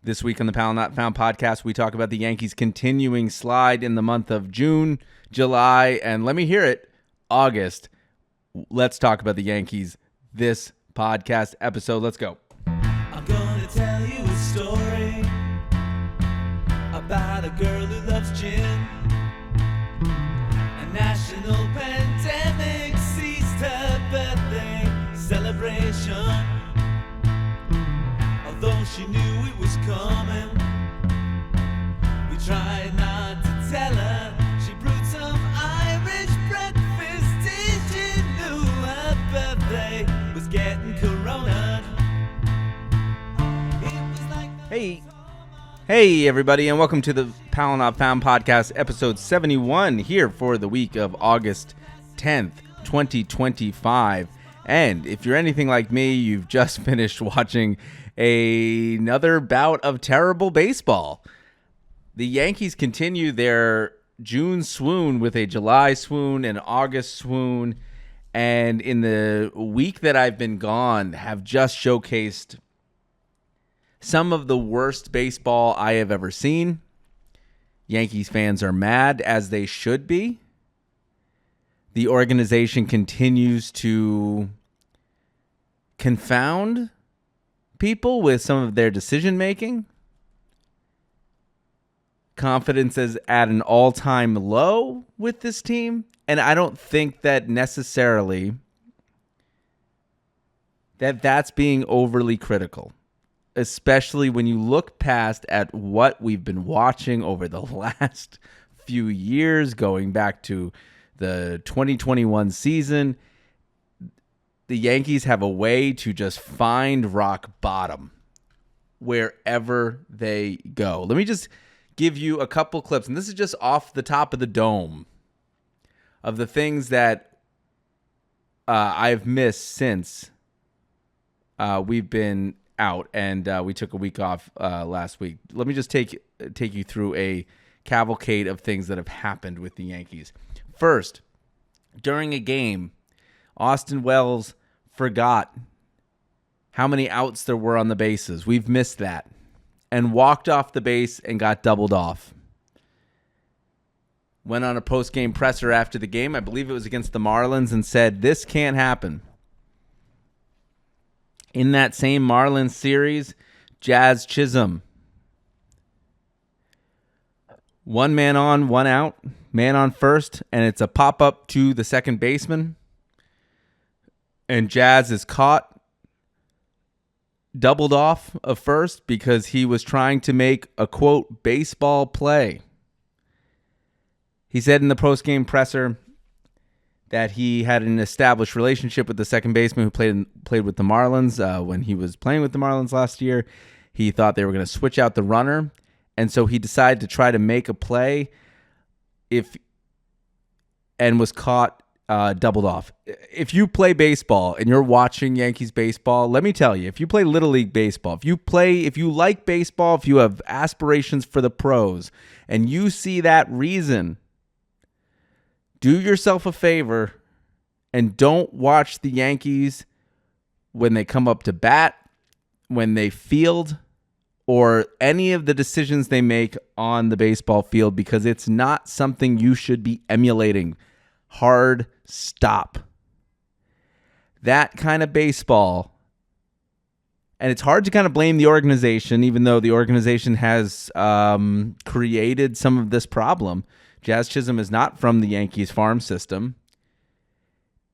This week on the Powell Not Found podcast, we talk about the Yankees' continuing slide in the month of June, July, and let me hear it, August. Let's talk about the Yankees this podcast episode. Let's go. I'm gonna tell you a story about a girl who loves gin. A national pandemic seized her birthday celebration. Although she knew it was coming, we tried not to tell her. She brewed some Irish breakfast tea. She knew her birthday was getting corona. Hey everybody, and welcome to the Powell Not Found podcast, episode 71, here for the week of August 10th, 2025. And if you're anything like me, you've just finished watching another bout of terrible baseball. The Yankees continue their June swoon with a July swoon and August swoon, and in the week that I've been gone have just showcased some of the worst baseball I have ever seen. Yankees fans are mad, as they should be. The organization continues to confound people with some of their decision making. Confidence is at an all-time low with this team, and I don't think that necessarily that's being overly critical, especially when you look past at what we've been watching over the last few years, going back to the 2021 season. The Yankees have a way to just find rock bottom wherever they go. Let me just give you a couple clips, and this is just off the top of the dome, of the things that I've missed since we've been out, and we took a week off last week. Let me just take you through a cavalcade of things that have happened with the Yankees. First, during a game, Austin Wells forgot how many outs there were on the bases. We've missed that. And walked off the base and got doubled off. Went on a post-game presser after the game, I believe it was against the Marlins, and said, "This can't happen." In that same Marlins series, Jazz Chisholm, one man on, one out, man on first, and it's a pop-up to the second baseman. And Jazz is caught, doubled off of first because he was trying to make a, quote, baseball play. He said in the post-game presser that he had an established relationship with the second baseman who played with the Marlins when he was playing with the Marlins last year. He thought they were going to switch out the runner, and so he decided to try to make a play and was caught doubled off. If you play baseball and you're watching Yankees baseball, let me tell you, if you play Little League baseball, if you like baseball, if you have aspirations for the pros, and you see that reason, do yourself a favor and don't watch the Yankees when they come up to bat, when they field, or any of the decisions they make on the baseball field, because it's not something you should be emulating. Hard stop. That kind of baseball, and it's hard to kind of blame the organization, even though the organization has created some of this problem. Jazz Chisholm is not from the Yankees farm system.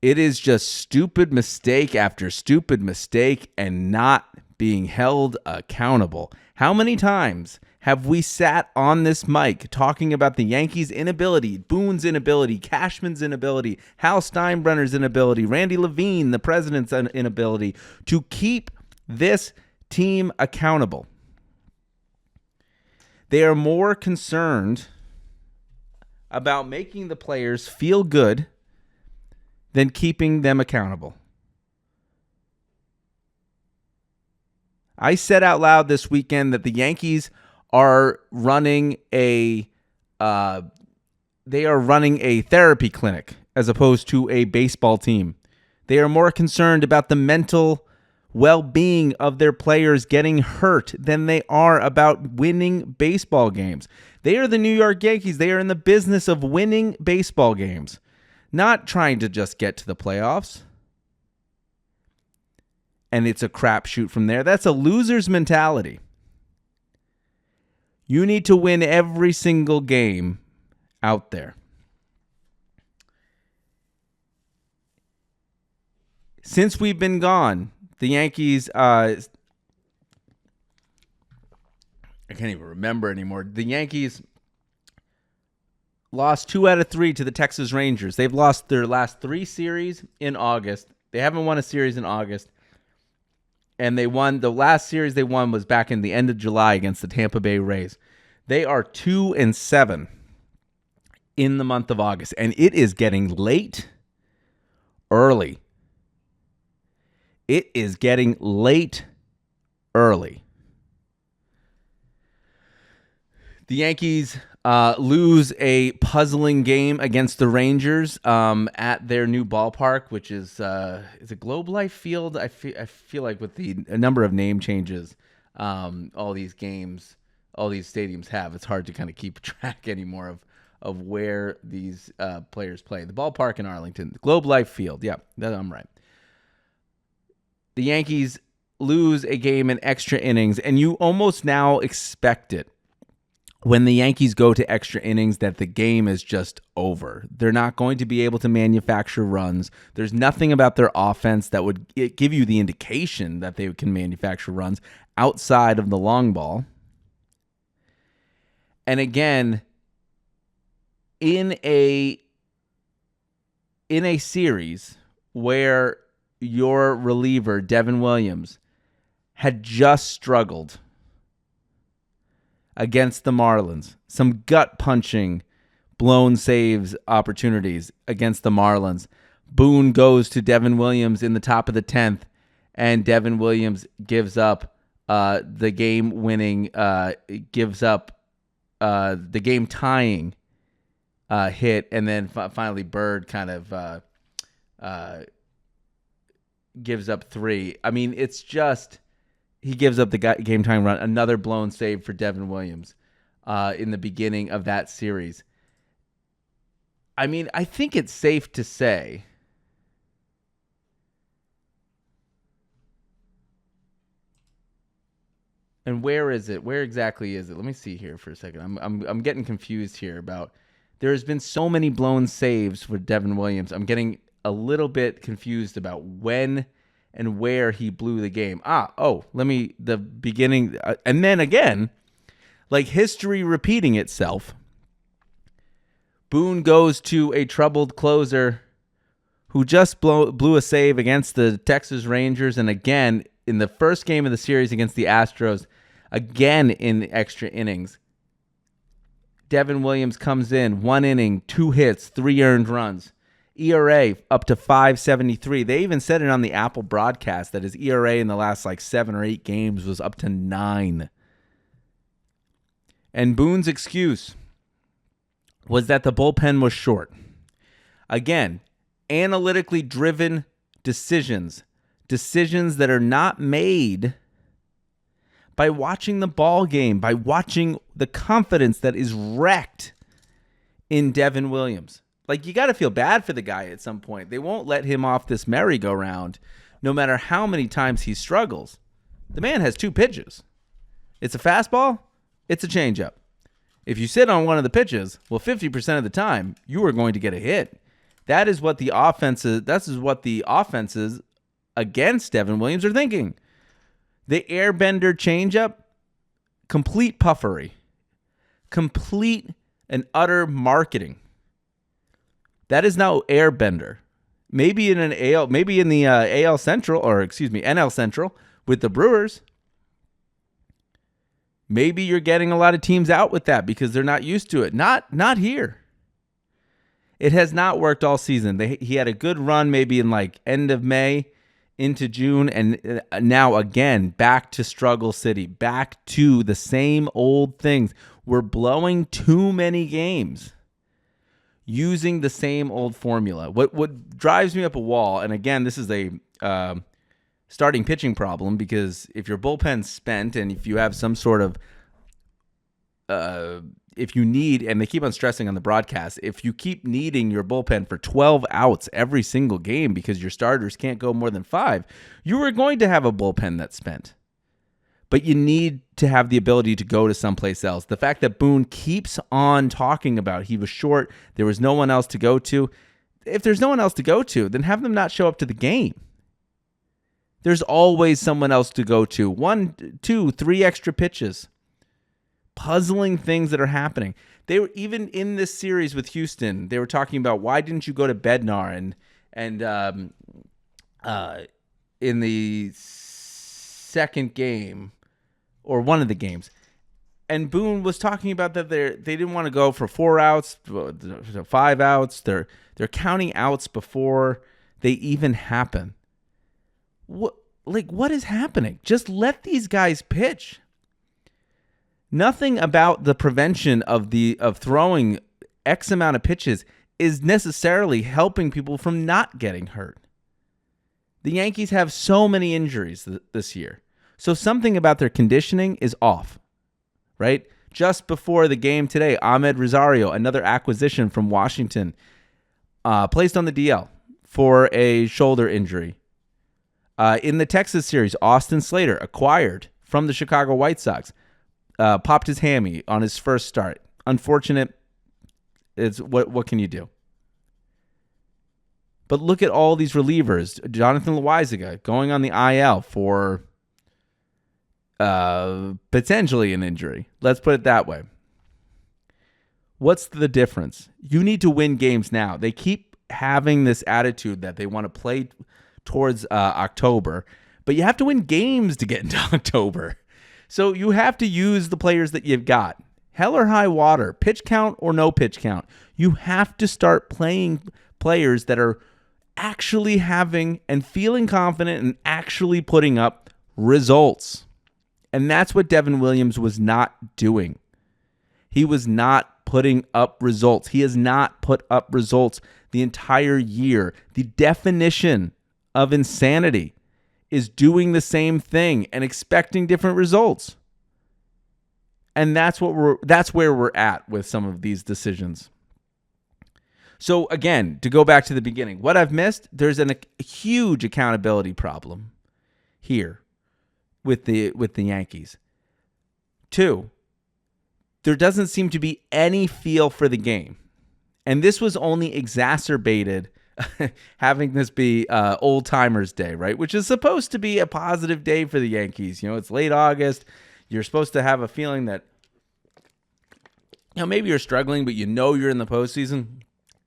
It is just stupid mistake after stupid mistake and not being held accountable. How many times have we sat on this mic talking about the Yankees' inability, Boone's inability, Cashman's inability, Hal Steinbrenner's inability, Randy Levine, the president's inability to keep this team accountable? They are more concerned about making the players feel good than keeping them accountable. I said out loud this weekend that the Yankees are running a therapy clinic as opposed to a baseball team. They are more concerned about the mental well-being of their players getting hurt than they are about winning baseball games. They are the New York Yankees. They are in the business of winning baseball games, not trying to just get to the playoffs. And it's a crapshoot from there. That's a loser's mentality. You need to win every single game out there. Since we've been gone, the Yankees, I can't even remember anymore. The Yankees lost 2 out of 3 to the Texas Rangers. They've lost their last 3 series in August. They haven't won a series in August. And they won, the last series they won was back in the end of July against the Tampa Bay Rays. They are 2-7 in the month of August. And it is getting late early. It is getting late early. The Yankees lose a puzzling game against the Rangers at their new ballpark, which is it Globe Life Field? I feel like with the number of name changes all these games, all these stadiums have, it's hard to kind of keep track anymore of where these players play. The ballpark in Arlington, the Globe Life Field. Yeah, I'm right. The Yankees lose a game in extra innings, and you almost now expect it when the Yankees go to extra innings that the game is just over. They're not going to be able to manufacture runs. There's nothing about their offense that would give you the indication that they can manufacture runs outside of the long ball. And again, in a series where your reliever, Devin Williams, had just struggled against the Marlins. Some gut-punching, blown saves opportunities against the Marlins. Boone goes to Devin Williams in the top of the 10th, and Devin Williams gives up the game-winning, gives up the game-tying hit, and then finally Bird kind of gives up 3. I mean, it's just, he gives up the game time run. Another blown save for Devin Williams in the beginning of that series. I mean, I think it's safe to say and where is it? Where exactly is it? Let me see here for a second. I'm getting confused here about, there's been so many blown saves for Devin Williams. I'm getting a little bit confused about when and where he blew the game. The beginning. And then again, like history repeating itself, Boone goes to a troubled closer who just blew a save against the Texas Rangers. And again, in the first game of the series against the Astros, again in extra innings, Devin Williams comes in, 1 inning, 2 hits, 3 earned runs. ERA up to 5.73. They even said it on the Apple broadcast that his ERA in the last 7 or 8 games was up to 9. And Boone's excuse was that the bullpen was short. Again, analytically driven decisions that are not made by watching the ball game, by watching the confidence that is wrecked in Devin Williams. You got to feel bad for the guy at some point. They won't let him off this merry-go-round no matter how many times he struggles. The man has 2 pitches. It's a fastball. It's a changeup. If you sit on one of the pitches, well, 50% of the time, you are going to get a hit. That is what the offenses against Devin Williams are thinking. The airbender changeup, complete puffery. Complete and utter marketing. That is now airbender. Maybe in the NL Central with the Brewers. Maybe you're getting a lot of teams out with that because they're not used to it. Not here. It has not worked all season. He had a good run maybe in end of May into June, and now again back to struggle city, back to the same old things. We're blowing too many games using the same old formula. What drives me up a wall, and again, this is a starting pitching problem, because if your bullpen's spent and if you have some sort of if you need, and they keep on stressing on the broadcast, if you keep needing your bullpen for 12 outs every single game because your starters can't go more than 5, you are going to have a bullpen that's spent. But you need to have the ability to go to someplace else. The fact that Boone keeps on talking about he was short, there was no one else to go to. If there's no one else to go to, then have them not show up to the game. There's always someone else to go to. 1, 2, 3 extra pitches. Puzzling things that are happening. They were even in this series with Houston. They were talking about, why didn't you go to Bednar and in the second game or one of the games, and Boone was talking about that they didn't want to go for 4 outs, 5 outs. They're counting outs before they even happen. What is happening? Just let these guys pitch. Nothing about the prevention of throwing X amount of pitches is necessarily helping people from not getting hurt. The Yankees have so many injuries this year. So something about their conditioning is off, right? Just before the game today, Ahmed Rosario, another acquisition from Washington, placed on the DL for a shoulder injury. In the Texas series, Austin Slater, acquired from the Chicago White Sox, popped his hammy on his first start. Unfortunate. It's what can you do? But look at all these relievers. Jonathan Loaizaga going on the IL for potentially an injury. Let's put it that way. What's the difference? You need to win games now. They keep having this attitude that they want to play towards October, but you have to win games to get into October. So you have to use the players that you've got. Hell or high water, pitch count or no pitch count. You have to start playing players that are actually having and feeling confident and actually putting up results. And that's what Devin Williams was not doing. He was not putting up results. He has not put up results the entire year. The definition of insanity is doing the same thing and expecting different results. And that's where we're at with some of these decisions. So again, to go back to the beginning, what I've missed, there's a huge accountability problem here with the Yankees. 2, there doesn't seem to be any feel for the game. And this was only exacerbated having this be Old Timers Day, right? Which is supposed to be a positive day for the Yankees. You know, it's late August. You're supposed to have a feeling that, you know, maybe you're struggling, but you know you're in the postseason.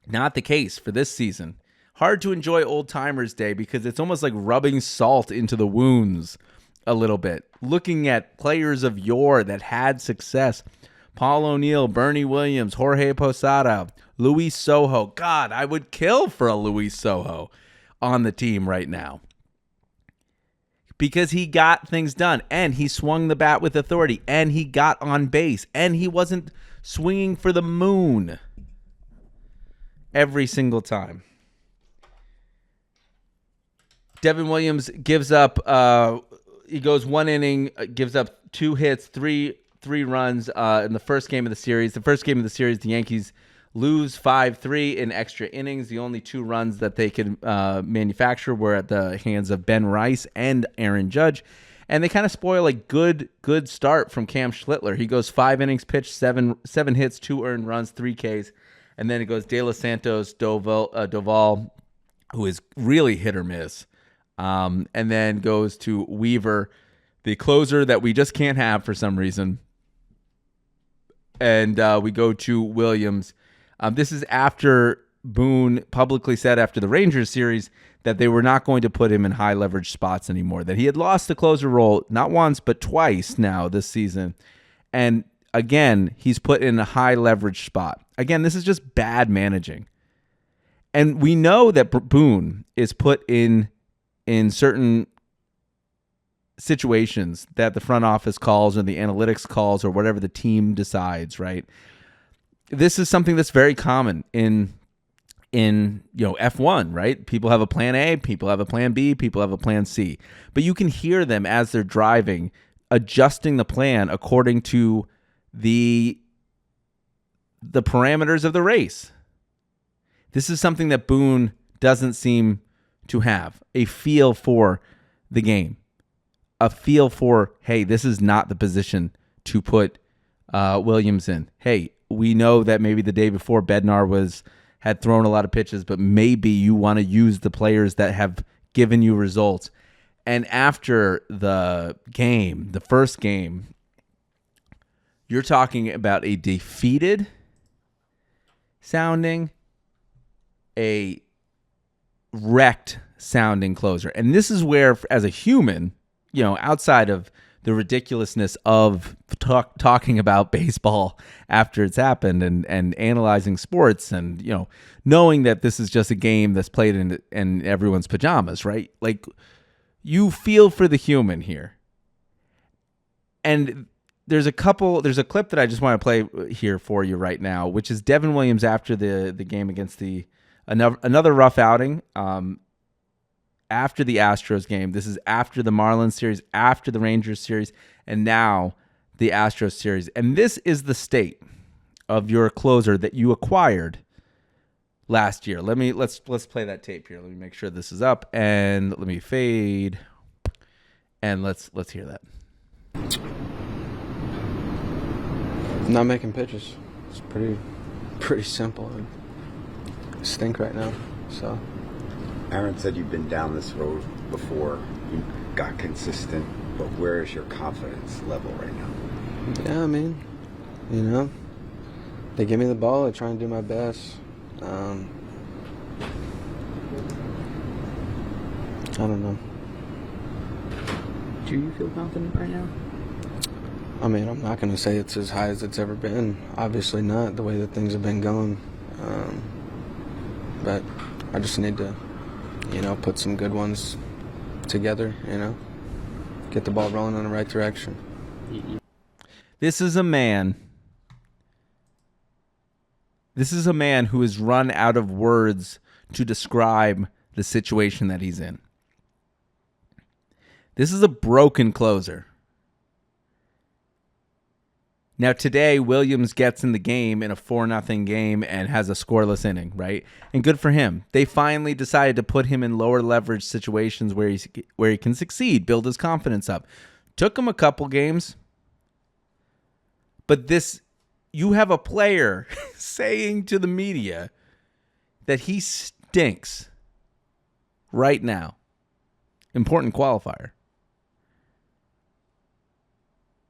Not the case for this season. Hard to enjoy Old Timers Day because it's almost like rubbing salt into the wounds a little bit. Looking at players of yore that had success. Paul O'Neill, Bernie Williams, Jorge Posada, Luis Sojo. God, I would kill for a Luis Sojo on the team right now. Because he got things done, and he swung the bat with authority, and he got on base, and he wasn't swinging for the moon every single time. Devin Williams gives up, he goes 1 inning, gives up 2 hits, three runs in the first game of the series. The first game of the series, the Yankees lose 5-3 in extra innings. The only 2 runs that they could manufacture were at the hands of Ben Rice and Aaron Judge. And they kind of spoil a good start from Cam Schlittler. He goes 5 innings pitched, 7 hits, 2 earned runs, 3 Ks. And then it goes De Los Santos, Doval, who is really hit or miss. And then goes to Weaver, the closer that we just can't have for some reason. And we go to Williams. This is after Boone publicly said after the Rangers series that they were not going to put him in high leverage spots anymore, that he had lost the closer role not once but twice now this season. And again, he's put in a high leverage spot. Again, this is just bad managing. And we know that Boone is put in certain situations that the front office calls or the analytics calls or whatever the team decides, right? This is something that's very common in in F1, right? People have a plan A, people have a plan B, people have a plan C. But you can hear them as they're driving, adjusting the plan according to the parameters of the race. This is something that Boone doesn't seem to have, a feel for the game, a feel for, hey, this is not the position to put Williams in. Hey, we know that maybe the day before Bednar had thrown a lot of pitches, but maybe you want to use the players that have given you results. And after the game, the first game, you're talking about a defeated sounding, a wrecked sounding closer. And this is where, as a human, outside of the ridiculousness of talking about baseball after it's happened and analyzing sports and, knowing that this is just a game that's played in everyone's pajamas, right? Like, you feel for the human here. And there's a clip that I just want to play here for you right now, which is Devin Williams after the game against another rough outing. After the Astros game. This is after the Marlins series, after the Rangers series, and now the Astros series. And this is the state of your closer that you acquired last year. Let's play that tape here. Let me make sure this is up, and let me fade, and let's hear that. Not making pitches. It's pretty simple. I stink right now, so. Aaron said you've been down this road before. You got consistent, but where is your confidence level right now? Yeah, I mean, they give me the ball. I try and do my best. I don't know. Do you feel confident right now? I mean, I'm not going to say it's as high as it's ever been. Obviously not, the way that things have been going. But I just need to put some good ones together, get the ball rolling in the right direction. This is a man who has run out of words to describe the situation that he's in. This is a broken closer. Now, today, Williams gets in the game in a 4-0 game and has a scoreless inning, right? And good for him. They finally decided to put him in lower leverage situations where he can succeed, build his confidence up. Took him a couple games. But you have a player saying to the media that he stinks right now. Important qualifier.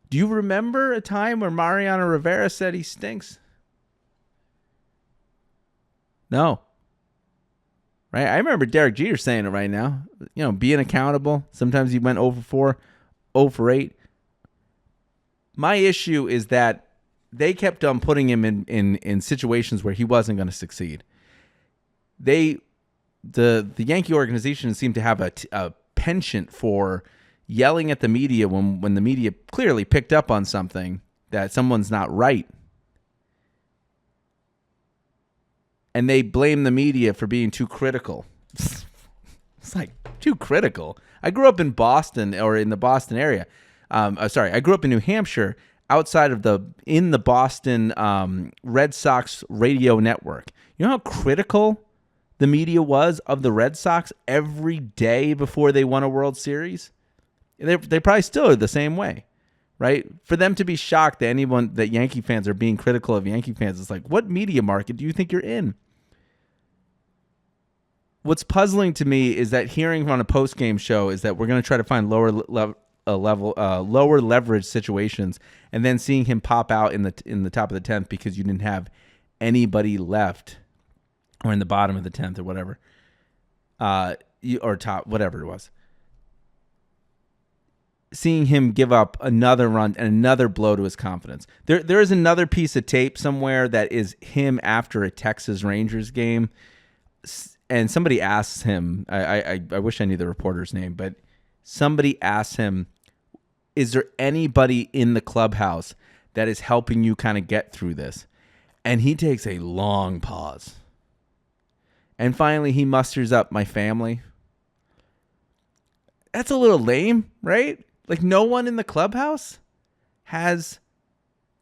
Do you remember a time where Mariano Rivera said he stinks? No. Right? I remember Derek Jeter saying it right now. Being accountable. Sometimes he went 0 for 4, 0 for 8. My issue is that they kept on putting him in situations where he wasn't going to succeed. The Yankee organization seemed to have a penchant for yelling at the media when the media clearly picked up on something that someone's not right. And they blame the media for being too critical. It's like, too critical. I grew up in Boston, or in the Boston area. I grew up in New Hampshire, in the Boston Red Sox radio network. You know how critical the media was of the Red Sox every day before they won a World Series? They probably still are the same way, right? For them to be shocked that Yankee fans are being critical of Yankee fans, it's like, what media market do you think you're in? What's puzzling to me is that hearing on a post-game show is that we're going to try to find lower leverage situations, and then seeing him pop out in the top of the 10th because you didn't have anybody left, or in the bottom of the 10th or whatever, or top, whatever it was. Seeing him give up another run and another blow to his confidence. There is another piece of tape somewhere that is him after a Texas Rangers game, and somebody asks him, I wish I knew the reporter's name, but somebody asks him, is there anybody in the clubhouse that is helping you kind of get through this? And he takes a long pause. And finally, he musters up my family. That's a little lame, right? Like, no one in the clubhouse has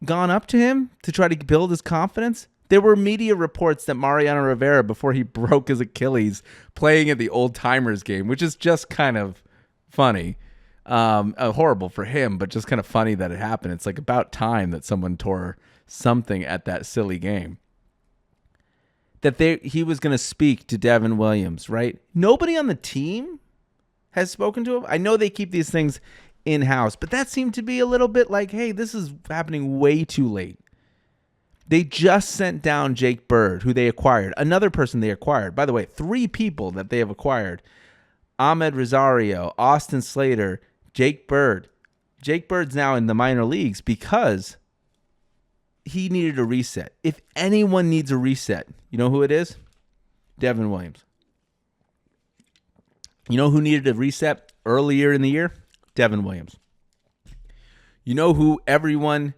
gone up to him to try to build his confidence. There were media reports that Mariano Rivera, before he broke his Achilles, playing at the Old Timers game, which is just kind of funny. Horrible for him, but just kind of funny that it happened. It's like about time that someone tore something at that silly game. That he was going to speak to Devin Williams, right? Nobody on the team has spoken to him. I know they keep these things in-house, but that seemed to be a little bit like, hey, this is happening way too late. They just sent down Jake Bird, who they acquired. Another person they acquired. By the way, 3 people that they have acquired. Ahmed Rosario, Austin Slater, Jake Bird. Jake Bird's now in the minor leagues because he needed a reset. If anyone needs a reset, you know who it is? Devin Williams. You know who needed a reset earlier in the year? Devin Williams. You know who everyone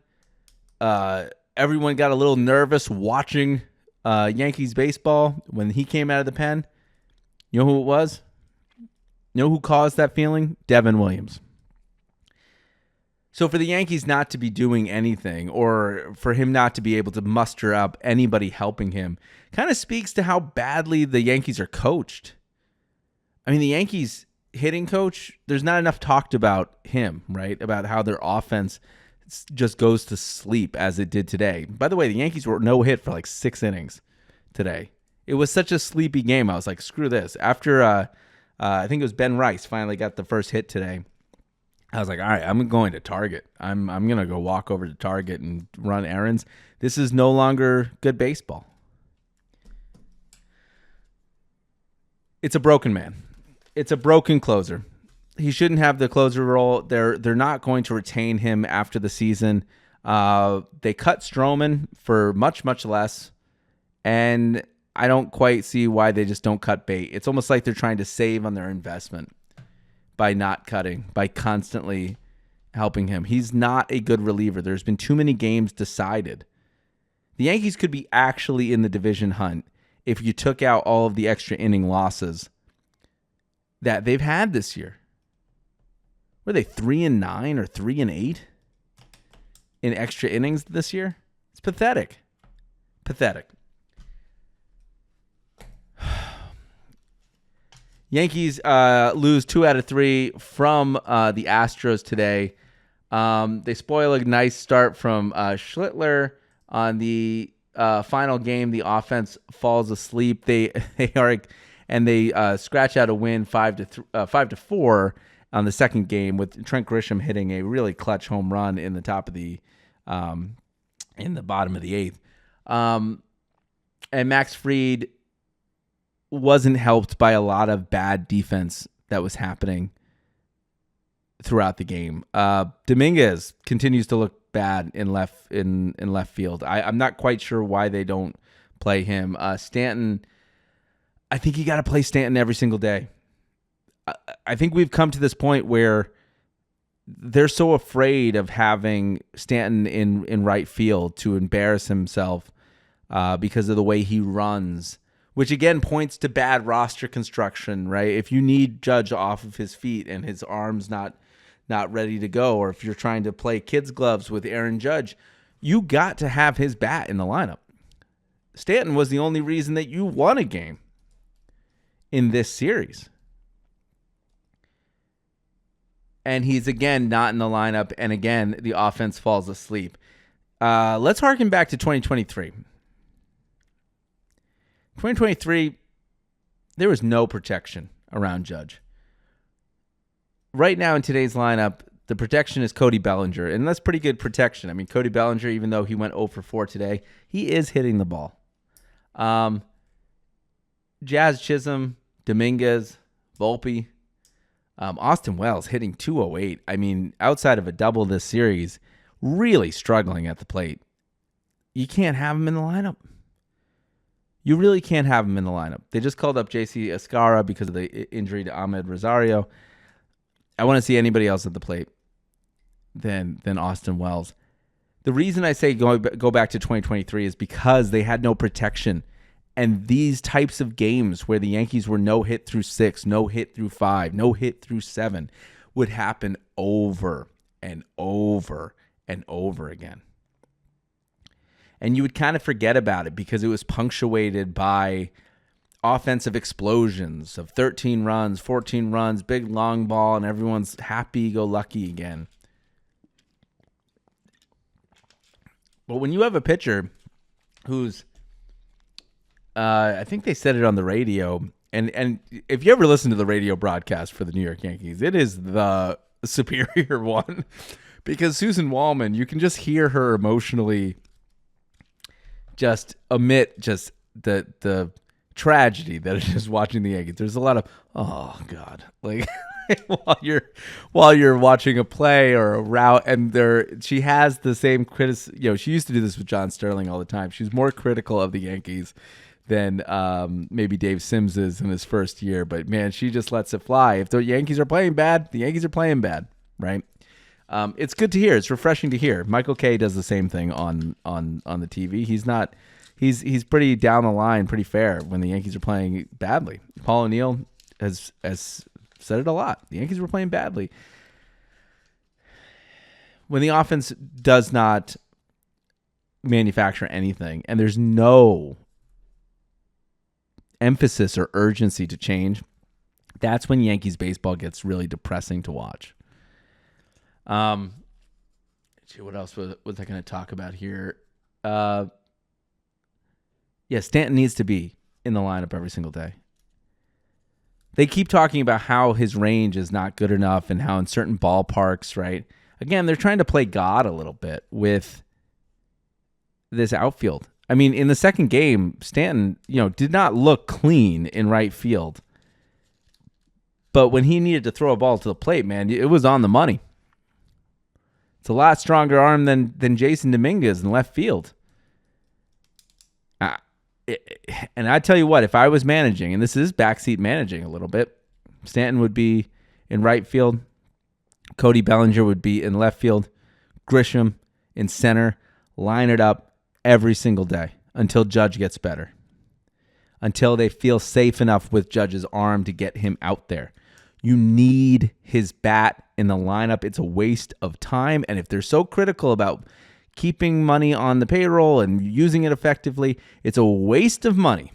got a little nervous watching Yankees baseball when he came out of the pen? You know who it was? You know who caused that feeling? Devin Williams. So for the Yankees not to be doing anything, or for him not to be able to muster up anybody helping him, kind of speaks to how badly the Yankees are coached. I mean, the Yankees hitting coach, there's not enough talked about him, right? About how their offense just goes to sleep as it did today. By the way, the Yankees were no hit for like 6 innings today. It was such a sleepy game. I was like, screw this. After I think it was Ben Rice finally got the first hit today, I was like, all right, I'm going to Target. I'm going to go walk over to Target and run errands. This is no longer good baseball. It's a broken man. It's a broken closer. He shouldn't have the closer role. They're not going to retain him after the season. They cut Stroman for much, much less. And I don't quite see why they just don't cut bait. It's almost like they're trying to save on their investment by not cutting, by constantly helping him. He's not a good reliever. There's been too many games decided. The Yankees could be actually in the division hunt if you took out all of the extra inning losses that they've had this year. Were they 3-9 or 3-8 in extra innings this year? It's pathetic. Pathetic. Yankees lose 2 out of 3 from the Astros today. They spoil a nice start from Schlittler on the final game. The offense falls asleep. They scratch out a win 5-4 on the second game with Trent Grisham hitting a really clutch home run in the top of the in the bottom of the 8th. And Max Fried wasn't helped by a lot of bad defense that was happening throughout the game. Dominguez continues to look bad in left field. I'm not quite sure why they don't play him. Stanton, I think you got to play Stanton every single day. I think we've come to this point where they're so afraid of having Stanton in right field to embarrass himself because of the way he runs, which again points to bad roster construction, right? If you need Judge off of his feet and his arms not ready to go, or if you're trying to play kids' gloves with Aaron Judge, you got to have his bat in the lineup. Stanton was the only reason that you won a game in this series. And he's again not in the lineup, and again the offense falls asleep. Let's harken back to 2023. 2023, there was no protection around Judge. Right now in today's lineup, the protection is Cody Bellinger, and that's pretty good protection. I mean, Cody Bellinger, even though he went 0 for 4 today, he is hitting the ball. Jazz Chisholm, Dominguez, Volpe, Austin Wells hitting 208. I mean, outside of a double this series, really struggling at the plate. You can't have him in the lineup. You really can't have him in the lineup. They just called up JC Escara because of the injury to Ahmed Rosario. I want to see anybody else at the plate than Austin Wells. The reason I say go back to 2023 is because they had no protection. And these types of games where the Yankees were no hit through 6, no hit through 5, no hit through 7 would happen over and over and over again. And you would kind of forget about it because it was punctuated by offensive explosions of 13 runs, 14 runs, big long ball, and everyone's happy-go-lucky again. But when you have a pitcher who's, I think they said it on the radio, and if you ever listen to the radio broadcast for the New York Yankees, it is the superior one. Because Susan Wallman, you can just hear her emotionally just emit just the tragedy that it is watching the Yankees. There's a lot of, oh God, like while you're watching a play or a route, and she has the same criticism. She used to do this with John Sterling all the time. She's more critical of the Yankees than maybe Dave Sims is in his first year. But man, she just lets it fly. If the Yankees are playing bad, the Yankees are playing bad, right? It's good to hear. It's refreshing to hear. Michael Kay does the same thing on the TV. He's pretty down the line, pretty fair when the Yankees are playing badly. Paul O'Neill has said it a lot. The Yankees were playing badly. When the offense does not manufacture anything and there's no emphasis or urgency to change, that's when Yankees baseball gets really depressing to watch. What else was I going to talk about here? Stanton needs to be in the lineup every single day. They keep talking about how his range is not good enough and how in certain ballparks, right? Again, they're trying to play God a little bit with this outfield. I mean, in the second game, Stanton, did not look clean in right field. But when he needed to throw a ball to the plate, man, it was on the money. It's a lot stronger arm than Jason Dominguez in left field. And I tell you what, if I was managing, and this is backseat managing a little bit, Stanton would be in right field. Cody Bellinger would be in left field. Grisham in center. Line it up every single day until Judge gets better. Until they feel safe enough with Judge's arm to get him out there. You need his bat in the lineup. It's a waste of time. And if they're so critical about keeping money on the payroll and using it effectively, it's a waste of money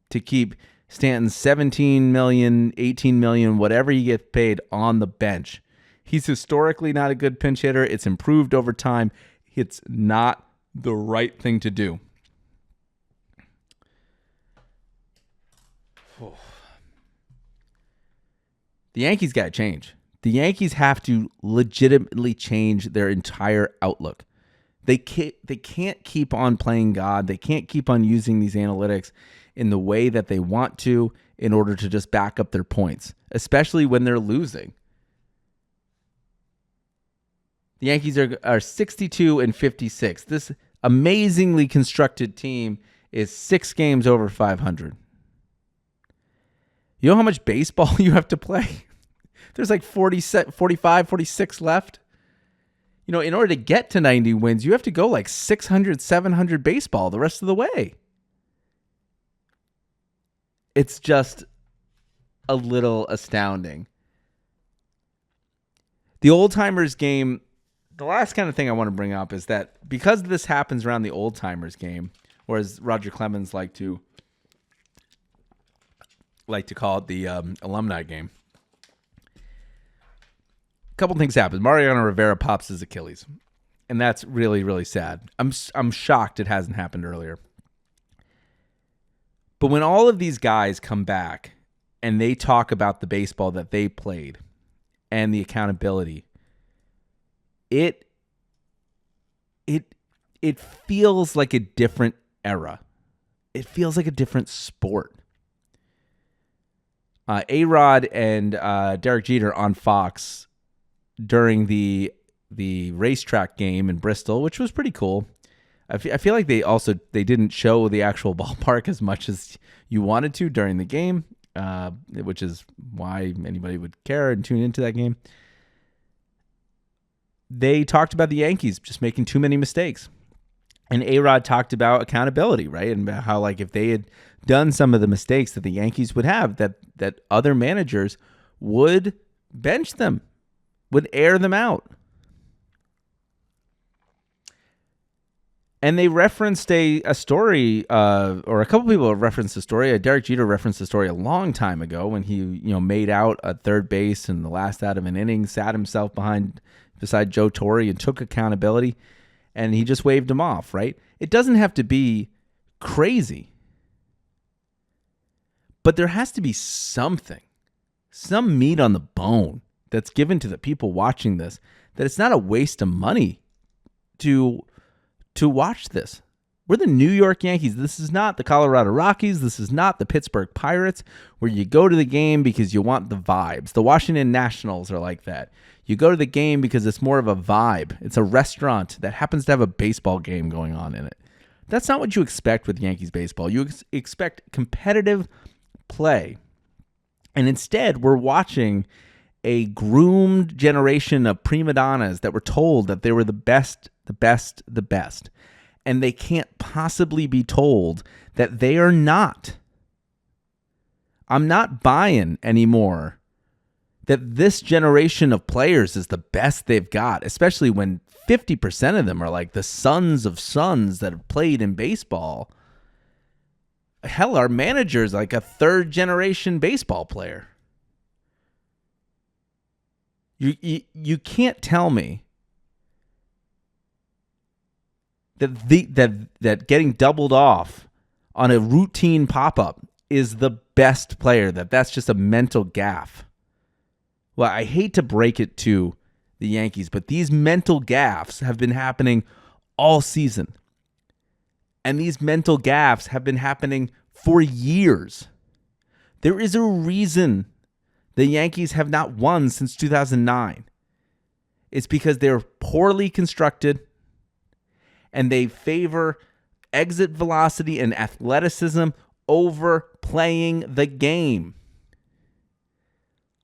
to keep Stanton $17 million, $18 million, whatever he gets paid on the bench. He's historically not a good pinch hitter. It's improved over time. It's not the right thing to do. The Yankees got to change. The Yankees have to legitimately change their entire outlook. They can't keep on playing God. They can't keep on using these analytics in the way that they want to in order to just back up their points, especially when they're losing. The Yankees are 62-56. This amazingly constructed team is 6 games over 500. You know how much baseball you have to play? There's like 45, 46 left. In order to get to 90 wins, you have to go like 600, 700 baseball the rest of the way. It's just a little astounding. The old-timers game, the last kind of thing I want to bring up is that because this happens around the old-timers game, or as Roger Clemens like to call it, the alumni game, couple things happen. Mariano Rivera pops his Achilles, and that's really, really sad. I'm shocked it hasn't happened earlier. But when all of these guys come back and they talk about the baseball that they played and the accountability, it feels like a different era. It feels like a different sport. A-Rod and Derek Jeter on Fox during the racetrack game in Bristol, which was pretty cool. I feel like they didn't show the actual ballpark as much as you wanted to during the game, which is why anybody would care and tune into that game. They talked about the Yankees just making too many mistakes. And A-Rod talked about accountability, right? And about how, like, if they had done some of the mistakes that the Yankees would have, that other managers would bench them, would air them out. And they referenced a story, or a couple people have referenced the story. Derek Jeter referenced the story a long time ago when he, made out at third base in the last out of an inning, sat himself beside Joe Torre and took accountability, and he just waved him off, right? It doesn't have to be crazy, but there has to be something, some meat on the bone that's given to the people watching this, that it's not a waste of money to watch this. We're the New York Yankees. This is not the Colorado Rockies. This is not the Pittsburgh Pirates, where you go to the game because you want the vibes. The Washington Nationals are like that. You go to the game because it's more of a vibe. It's a restaurant that happens to have a baseball game going on in it. That's not what you expect with Yankees baseball. You expect competitive play. And instead, we're watching a groomed generation of prima donnas that were told that they were the best, the best, the best. And they can't possibly be told that they are not. I'm not buying anymore that this generation of players is the best they've got, especially when 50% of them are like the sons of sons that have played in baseball. Hell, our manager's like a third generation baseball player. You can't tell me that getting doubled off on a routine pop-up is the best player, that's just a mental gaffe. Well, I hate to break it to the Yankees, but these mental gaffes have been happening all season. And these mental gaffes have been happening for years. There is a reason the Yankees have not won since 2009. It's because they're poorly constructed and they favor exit velocity and athleticism over playing the game.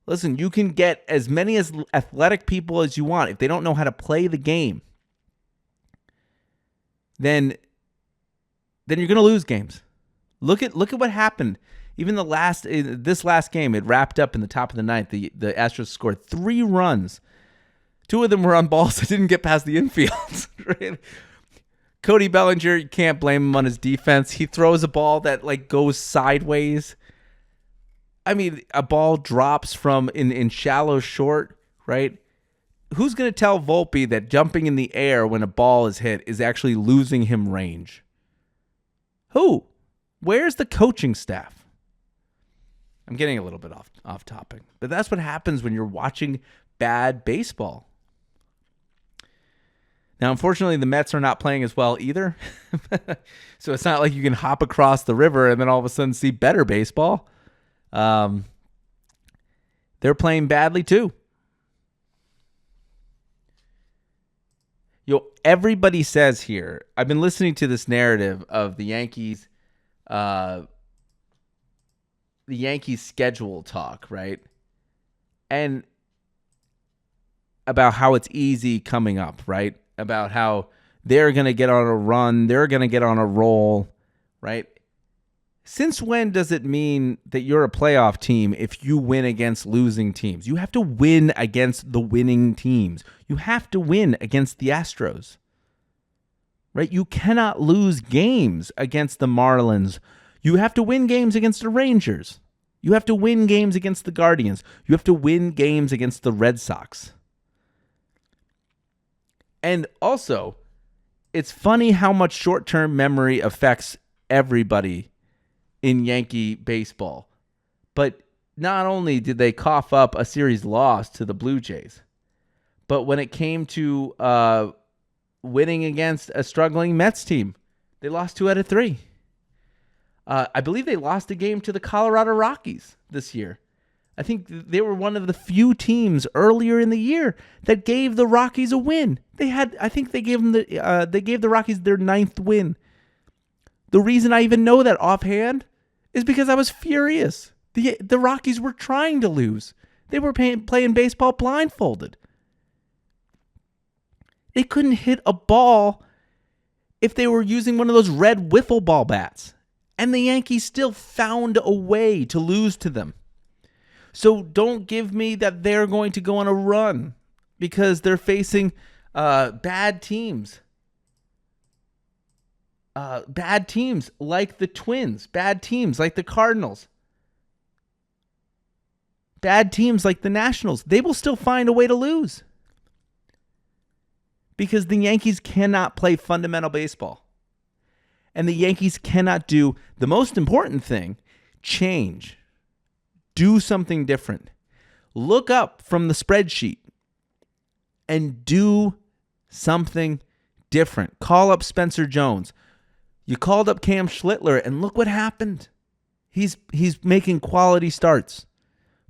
Listen, you can get as many as athletic people as you want. If they don't know how to play the game, then you're going to lose games. Look at what happened. Even this last game, it wrapped up in the top of the ninth. The Astros scored 3 runs. 2 of them were on balls that didn't get past the infield. Right? Cody Bellinger, you can't blame him on his defense. He throws a ball that goes sideways. I mean, a ball drops from in shallow short, right? Who's going to tell Volpe that jumping in the air when a ball is hit is actually losing him range? Who? Where's the coaching staff? I'm getting a little bit off topic, but that's what happens when you're watching bad baseball. Now, unfortunately, the Mets are not playing as well either. So it's not like you can hop across the river and then all of a sudden see better baseball. They're playing badly too. Everybody says here, I've been listening to this narrative of the Yankees schedule talk, right? And about how it's easy coming up, right? About how they're going to get on a run, they're going to get on a roll, right? Since when does it mean that you're a playoff team if you win against losing teams? You have to win against the winning teams. You have to win against the Astros, right? You cannot lose games against the Marlins. You have to win games against the Rangers. You have to win games against the Guardians. You have to win games against the Red Sox. And also, it's funny how much short-term memory affects everybody in Yankee baseball. But not only did they cough up a series loss to the Blue Jays, but when it came to winning against a struggling Mets team, they lost 2 out of 3. I believe they lost a game to the Colorado Rockies this year. I think they were one of the few teams earlier in the year that gave the Rockies a win. They gave the Rockies their 9th win. The reason I even know that offhand is because I was furious. The Rockies were trying to lose. They were playing baseball blindfolded. They couldn't hit a ball if they were using one of those red wiffle ball bats. And the Yankees still found a way to lose to them. So don't give me that they're going to go on a run because they're facing bad teams. Bad teams like the Twins. Bad teams like the Cardinals. Bad teams like the Nationals. They will still find a way to lose. Because the Yankees cannot play fundamental baseball. And the Yankees cannot do the most important thing, change. Do something different. Look up from the spreadsheet and do something different. Call up Spencer Jones. You called up Cam Schlittler, and look what happened. He's making quality starts.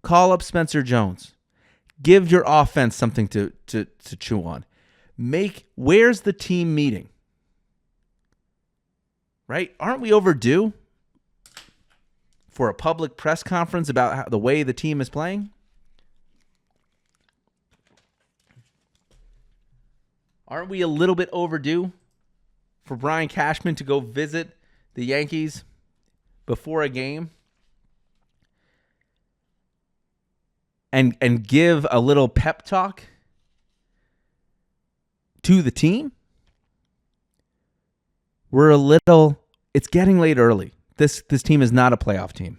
Call up Spencer Jones. Give your offense something to chew on. Where's the team meeting? Right? Aren't we overdue for a public press conference about the way the team is playing? Aren't we a little bit overdue for Brian Cashman to go visit the Yankees before a game and give a little pep talk to the team? It's getting late early. This team is not a playoff team.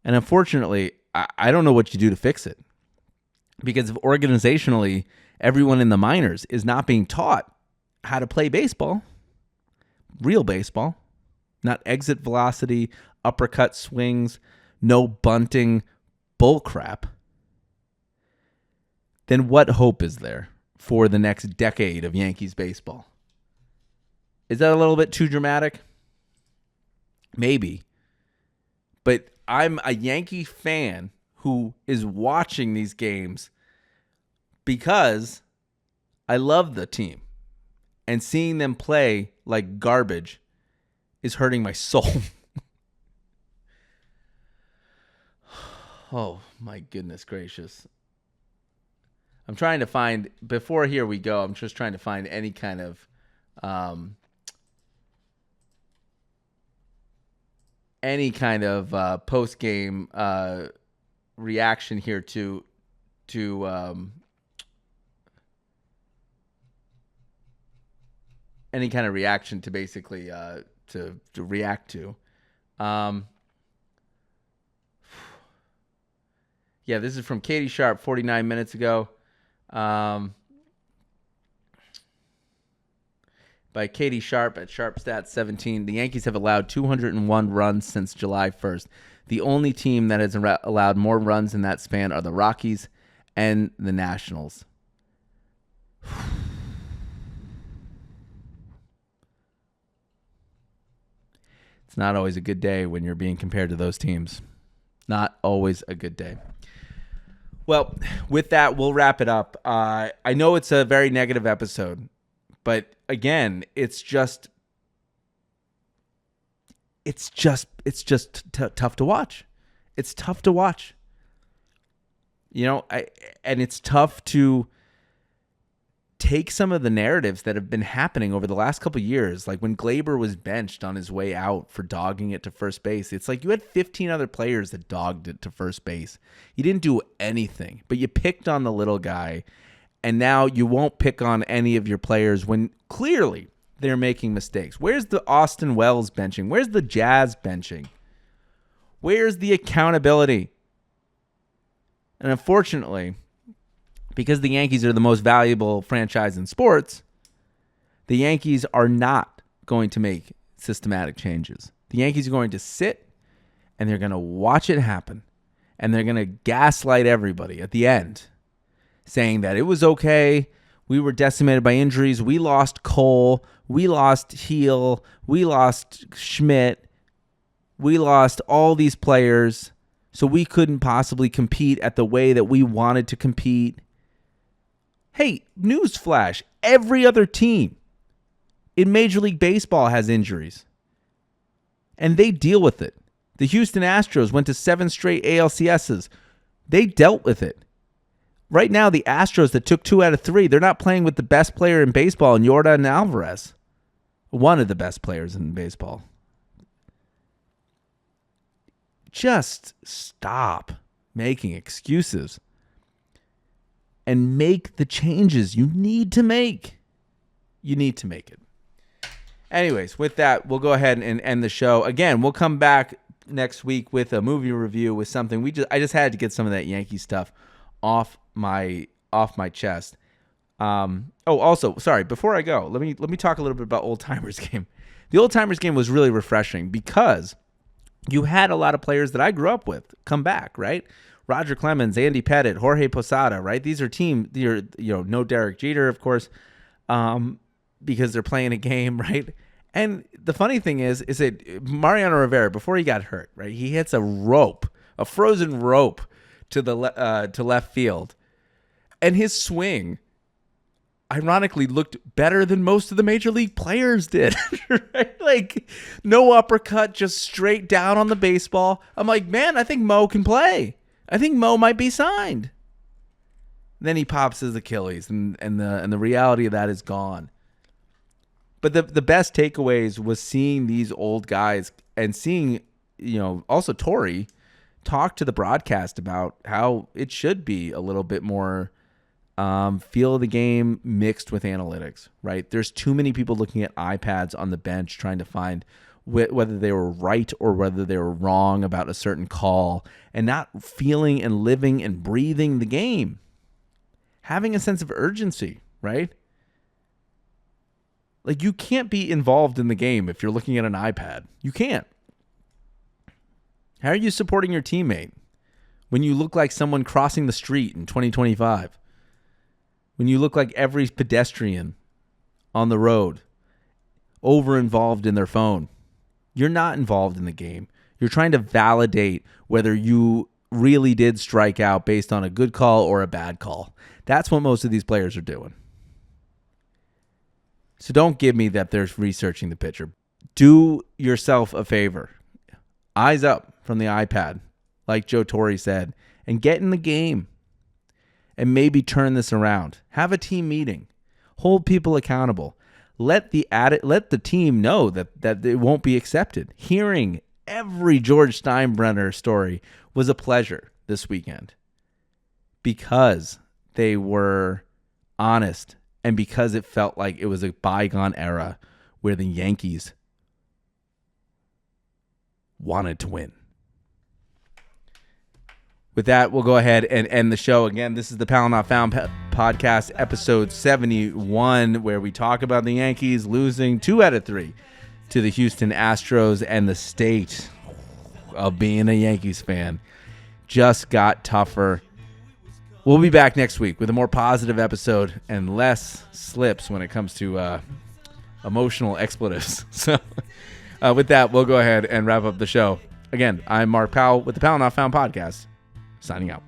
And unfortunately, I don't know what you do to fix it. Because if organizationally, everyone in the minors is not being taught how to play baseball, real baseball, not exit velocity, uppercut swings, no bunting, bull crap, then what hope is there for the next decade of Yankees baseball? Is that a little bit too dramatic? Maybe. But I'm a Yankee fan who is watching these games because I love the team. And seeing them play like garbage is hurting my soul. Oh, my goodness gracious. I'm trying to find, before here we go, I'm just trying to find any kind of post-game reaction here to any kind of reaction to basically to react to. Yeah, this is from Katie Sharp 49 minutes ago. By Katie Sharp at SharpStats 17. The Yankees have allowed 201 runs since July 1st. The only team that has allowed more runs in that span are the Rockies and the Nationals. It's not always a good day when you're being compared to those teams. Not always a good day. Well, with that, we'll wrap it up. I know it's a very negative episode, but again, it's just tough to watch. It's tough to watch. And it's tough to take some of the narratives that have been happening over the last couple of years. Like when Glaber was benched on his way out for dogging it to first base. It's like you had 15 other players that dogged it to first base. You didn't do anything, but you picked on the little guy. And now you won't pick on any of your players when clearly they're making mistakes. Where's the Austin Wells benching? Where's the Jazz benching? Where's the accountability? And unfortunately, because the Yankees are the most valuable franchise in sports, the Yankees are not going to make systematic changes. The Yankees are going to sit and they're going to watch it happen. And they're going to gaslight everybody at the end, saying that it was okay. We were decimated by injuries. We lost Cole. We lost Heel. We lost Schmidt. We lost all these players. So we couldn't possibly compete at the way that we wanted to compete. Hey, newsflash. Every other team in Major League Baseball has injuries. And they deal with it. The Houston Astros went to 7 straight ALCSs. They dealt with it. Right now, the Astros that took 2 out of 3, they're not playing with the best player in baseball, in Yordan Alvarez. One of the best players in baseball. Just stop making excuses and make the changes you need to make. You need to make it. Anyways, with that, we'll go ahead and end the show. Again, we'll come back next week with a movie review with something. I just had to get some of that Yankee stuff off my chest. Also, sorry, before I go, let me talk a little bit about Old Timers game. The Old Timers game was really refreshing because you had a lot of players that I grew up with come back, right? Roger Clemens, Andy Pettitte, Jorge Posada, right? These are no Derek Jeter, of course, because they're playing a game, right? And the funny thing is that Mariano Rivera, before he got hurt, right, he hits a frozen rope to left field, and his swing, ironically, looked better than most of the major league players did. Right? Like, no uppercut, just straight down on the baseball. I'm like, man, I think Mo can play. I think Mo might be signed. Then he pops his Achilles, and the reality of that is gone. But the best takeaways was seeing these old guys and seeing, also Torrey talk to the broadcast about how it should be a little bit more feel of the game mixed with analytics, right? There's too many people looking at iPads on the bench trying to find whether they were right or whether they were wrong about a certain call and not feeling and living and breathing the game. Having a sense of urgency, right? Like, you can't be involved in the game if you're looking at an iPad. You can't. How are you supporting your teammate when you look like someone crossing the street in 2025? When you look like every pedestrian on the road, over-involved in their phone? You're not involved in the game. You're trying to validate whether you really did strike out based on a good call or a bad call. That's what most of these players are doing. So don't give me that they're researching the pitcher. Do yourself a favor. Eyes up from the iPad, like Joe Torre said, and get in the game. And maybe turn this around. Have a team meeting. Hold people accountable. Let the team know that it won't be accepted. Hearing every George Steinbrenner story was a pleasure this weekend because they were honest and because it felt like it was a bygone era where the Yankees wanted to win. With that, we'll go ahead and end the show. Again, this is the Powell Not Found podcast, episode 71, where we talk about the Yankees losing 2 out of 3 to the Houston Astros, and the state of being a Yankees fan just got tougher. We'll be back next week with a more positive episode and less slips when it comes to emotional expletives. So with that, we'll go ahead and wrap up the show. Again, I'm Mark Powell with the Powell Not Found podcast, signing out.